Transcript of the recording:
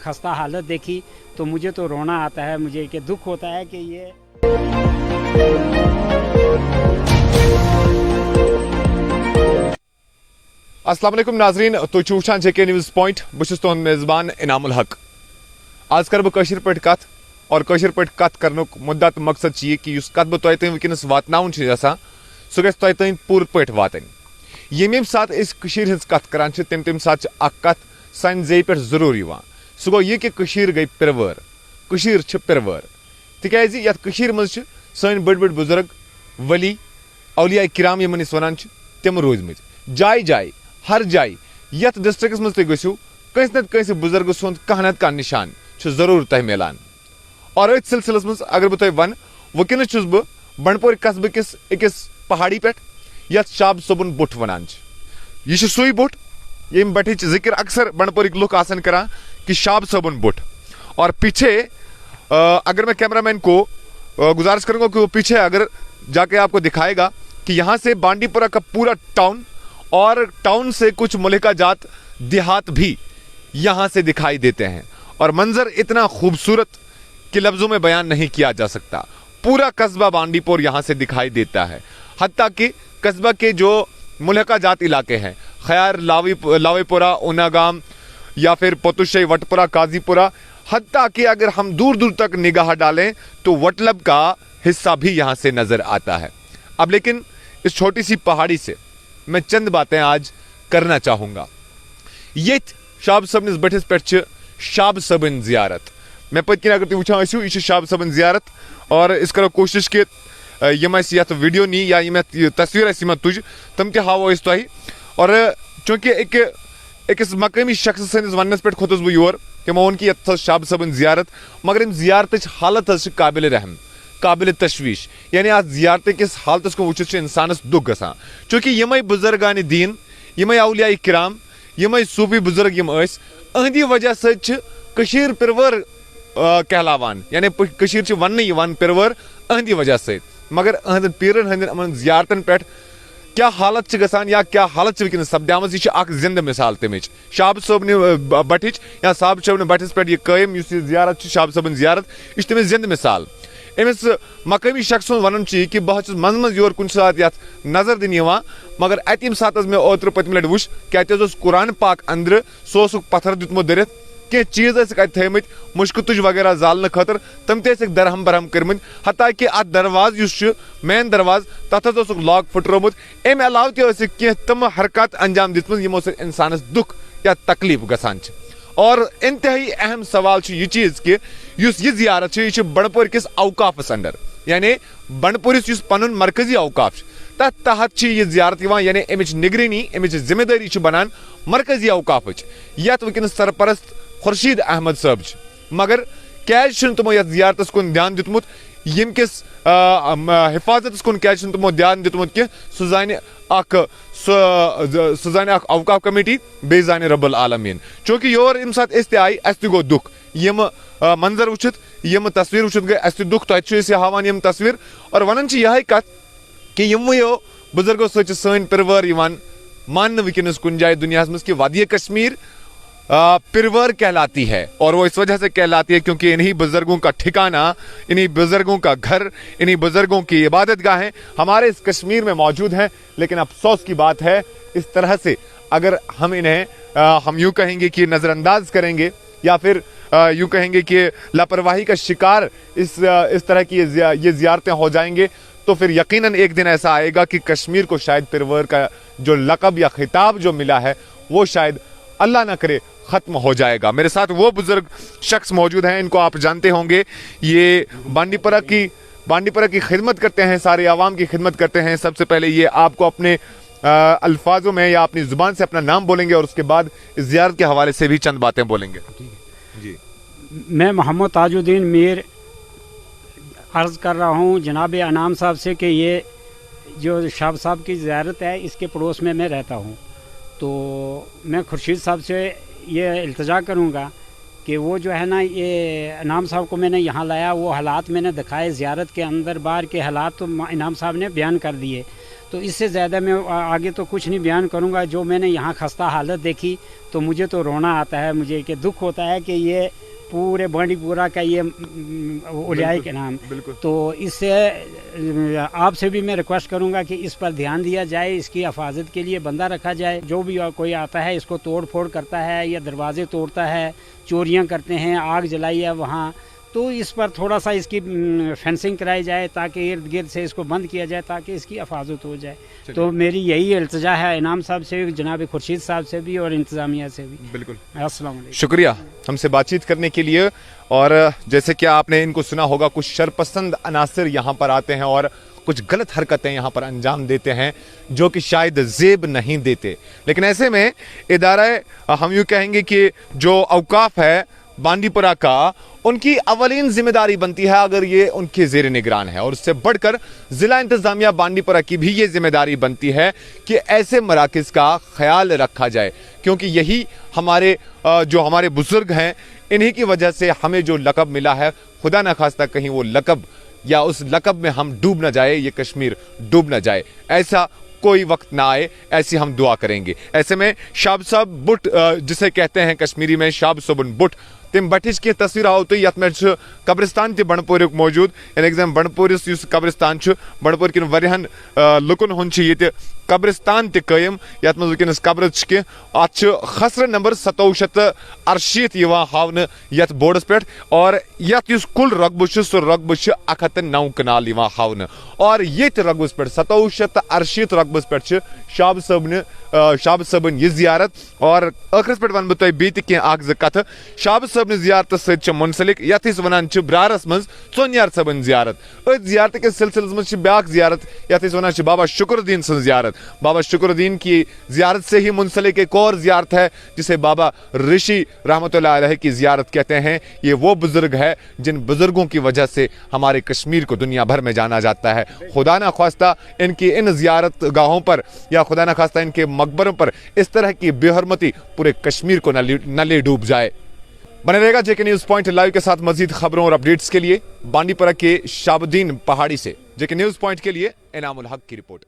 खस्ता हालत देखी तो मुझे तो रोना आता है, मुझे कि दुख होता है कि ये अस्सलाम वालेकुम नाजरीन, तो वुचान JK न्यूज़ पॉइंट बस तुहद मेज़बान इनामुल हक। आज कर बह पे कत और पे कत कर मुद्दा तो मकसद यह कि कत बह तुम तम वनस वातान सह गि तुम पूर पे वातन। यम सात हज कत करान तम सात कत सान जे पे जरूर सह गो यह कि गई पिरवर पिरवर तिकाज ये मज सन बड़ बड़ बुजुर्ग वली औलिया किराम यमन वन तम रूदम जाय जाय हर जाय यथ डिस्ट्रिक्स मज गो कंस नत कंस बुजुर्ग सुंद कह नत कह निशान जरूर तह मिलान। और अथ सिलसिलस मज अगर बह तुम वन वनस बह बंडपोर कस्बे किस अकिस पहाड़ी पे यथ शाब सोबन बुठ वनान यह सुई बुठ यम बटिच जिक्र अक्सर बंडपोरिक लुक आसन करा कि शाब सोबन बुठ। और पीछे अगर मैं कैमरामैन को गुजारिश करूंगा कि वो पीछे अगर जाके आपको दिखाएगा कि यहाँ से बांडीपुरा का पूरा टाउन और टाउन से कुछ मुल्का जात देहात भी यहाँ से दिखाई देते हैं। और मंजर इतना खूबसूरत कि लफ्जों में बयान नहीं किया जा सकता। पूरा कस्बा बांडीपुर यहाँ से दिखाई देता है, हत्ता कि कस्बा के जो मुल्का जात इलाके हैं खैर लावेपुरा उनागाम या फिर पोतुशई वटपुरा काजीपुरा, हत्ता कि अगर हम दूर दूर तक निगाह डालें तो वटलब का हिस्सा भी यहाँ से नजर आता है। अब लेकिन इस छोटी सी पहाड़ी से मैं चंद बातें आज करना चाहूंगा। ये शाब सबन बटिस पे शाब सबन जियारत मैं पत अगर तुम वुचान यह शाब सबन जियारत। और इस करो कोशिश कि यम यथ वीडियो नी या यम तस्वीर तुज तम तवो तुह। और चूंकि अकिस मकामी शख्स सनिस वनस पे खोतस बह योर तमो वोन कि शाब सबन जियारत, मगर इन जियारत हालत काबिल रहम काबिल तशवीश। यानी आज जियारत किस हालत को वुचित इंसानस दुख गसान, चूंकि यम बुजुर्गान दीन यम औलिया किराम यम सूफी बुजुर्ग यम अहंदी वजह सर पिरवर कहलावान, यानी वन पिरवर अहंदी वजह से। मगर अहद पीरन हंदन जियारतन पे क्या हालत गसान या क्या हालत वनस सपदाम, यह जिंद मिसाल तमिच शाब सोबन बटिच या शाब सोबन बटिस पे कायम जियारत शाब सोबन जियारत यह तमिस जिंद मिसाल। अमिस मकामी शख्स वन कि बह मज मज योर कुछ सात ये नजर दिन, मगर अत यम सात मे ओत्र पतम लट वुच क्या कुरान पाक अंदर सह पत्थर दुतमुत दरित कह चीज थमत मुश्क तुज वगैरह जालने खतर तम दरहम बरहम कर्म, हत्ता कि अत दरवाज मेन दरवाज तथ लॉक फुटरोमुत। अम अलाव तह तम हरकत अंजाम दित यमो से इंसानस दुख या तकलीफ गसान। और इंतहाई अहम सवाल यह चीज कि यह जियारत यह बंडपोर किस औकाफस अंडर, यानी बंडपोरिस पन मरकजी औकाफ तथ तहत यह जियारत यानी अमिच निगरानी अमिच जिम्मेदारी बनान मरकजी औकाफ यथ वनस सरपरस्त खुर्शीद अहमद साहब। मगर क्या तमो यथ जियारत कुन ध्यान दितमुत यम किस हिफाजत कुन क्या तमो ध्यान दितमुत कि सह जान औकाफ कमेटी बे जान रब्बुल आलमीन। चूंकि योर यम सात आय अस गो दुख यम मंजर वुचित यम तस्वीर वुचित गई अस दुख तुम हावान यम तस्वीर। और वन यह कत कि यमो बुजुर्गो सन पिरवर मान वनस कुन जाए दुनिया मज कि वादिय कश्मीर पिरवर कहलाती है। और वो इस वजह से कहलाती है क्योंकि इन्हीं बुजुर्गों का ठिकाना, इन्हीं बुजुर्गों का घर, इन्हीं बुजुर्गों की इबादत गाहें हमारे इस कश्मीर में मौजूद हैं। लेकिन अफसोस की बात है इस तरह से अगर हम इन्हें हम यूँ कहेंगे कि नज़रअंदाज करेंगे या फिर यूँ कहेंगे कि लापरवाही का शिकार इस तरह की ये जियारतें हो जाएंगे तो फिर यकीनन एक दिन ऐसा आएगा कि कश्मीर को शायद पिरवर का जो लक़ब या खिताब जो मिला है वो शायद अल्लाह ना करे खत्म हो जाएगा। मेरे साथ वो बुजुर्ग शख्स मौजूद हैं, इनको आप जानते होंगे, ये बांडीपुरा की खिदमत करते हैं, सारे आवाम की खिदमत करते हैं। सबसे पहले ये आपको अपने अल्फाजों में या अपनी जुबान से अपना नाम बोलेंगे और उसके बाद इस ज़ियारत के हवाले से भी चंद बातें बोलेंगे। जी, मैं मोहम्मद ताजुद्दीन मीर अर्ज़ कर रहा हूँ जनाब अनाम साहब से कि ये जो शाब साहब की ज़ियारत है इसके पड़ोस में मैं रहता हूँ। तो मैं खुर्शीद साहब से ये इल्तिजा करूँगा कि वो जो है ना ये इनाम साहब को मैंने यहाँ लाया, वो हालात मैंने दिखाए ज़ियारत के अंदर बाहर के हालात तो इनाम साहब ने बयान कर दिए। तो इससे ज़्यादा मैं आगे तो कुछ नहीं बयान करूँगा। जो मैंने यहाँ खस्ता हालत देखी तो मुझे तो रोना आता है, मुझे कि दुख होता है कि ये पूरे बांडी पूरा का ये उलियाई के नाम। तो इससे आपसे भी मैं रिक्वेस्ट करूंगा कि इस पर ध्यान दिया जाए, इसकी हिफाजत के लिए बंदा रखा जाए। जो भी कोई आता है इसको तोड़ फोड़ करता है या दरवाजे तोड़ता है, चोरियां करते हैं, आग जलाई है वहाँ, तो इस पर थोड़ा सा इसकी फेंसिंग कराई जाए ताकि इर्द गिर्द से इसको बंद किया जाए ताकि इसकी हिफाजत हो जाए। तो मेरी यही इल्तिजा है इनाम साहब से, जनाब खुर्शीद साहब से भी और इंतज़ामिया से भी। बिल्कुल, अस्सलाम वालेकुम। शुक्रिया हमसे बातचीत करने के लिए। और जैसे कि आपने इनको सुना होगा, कुछ शरपसंद अनासर यहाँ पर आते हैं और कुछ गलत हरकतें यहाँ पर अंजाम देते हैं जो कि शायद जेब नहीं देते। लेकिन ऐसे में इदारा, हम यूँ कहेंगे कि जो औकाफ है बांडीपुरा का, उनकी अवलीन जिम्मेदारी बनती है अगर ये उनके जेर निगरान है, और उससे बढ़कर जिला इंतजामिया बांडीपुरा की भी ये जिम्मेदारी बनती है कि ऐसे मराकज का ख्याल रखा जाए, क्योंकि यही हमारे जो हमारे बुजुर्ग हैं, इन्हीं की वजह से हमें जो लकब मिला है, खुदा न खास्ता कहीं वो लकब या उस लकब में हम डूब न जाए, ये कश्मीर डूब न जाए, ऐसा कोई वक्त ना आए, ऐसी हम दुआ करेंगे। ऐसे में शाब साहब बुट, जिसे कहते हैं कश्मीरी में शाब सोबन बुट, तम बटिच की तस्वीर आओ तो यत में कब्रिस्तान ते बंडपोर मौजूद, यानी बंडपोरिस युस कब्रिस्तान बंडपोर किन वरिहन लुकन हुन ये कब्रिस्तान ते कायम, यत में वनस कब्र अत खसर नंबर 2768 हावन यत बोर्डस पे, और यत कुल रकबु सह रकबु 109 कनाल हावन, और ये रकबस पे 2768 रकबस पे शाब सबन यह जियारत। और आखिरस पे वन बह बेत कह कथ, शाब सबन जियारत सत मुंसलिक यथ वन ब्रारस मज चोनियार सबन जियारत। अथ जियारत के सिलसिलस मज ब्या जियारत यथ वन बाबा शुक्रुद्दीन सं जियारत। बाबा शुक्रुद्दीन की जियारत से ही मुंसलिक एक और जियारत है जिसे बाबा ऋषि रहमतुल्लाह अलैह की जियारत कहते हैं। ये वो बुजुर्ग है जिन बुजुर्गों की वजह से हमारे कश्मीर को दुनिया भर में जाना जाता है। खुदा न खास्ता इनकी इन जियारत गाहों पर या खुदा न खास्ता इनके मकबरों पर इस तरह की बेहरमती पूरे कश्मीर को न ले डूब जाए। बने रहेगा जेके न्यूज पॉइंट लाइव के साथ मजीद खबरों और अपडेट्स के लिए बांडीपुरा के शाबुद्दीन पहाड़ी से जेके न्यूज पॉइंट के लिए इनामुल हक की रिपोर्ट।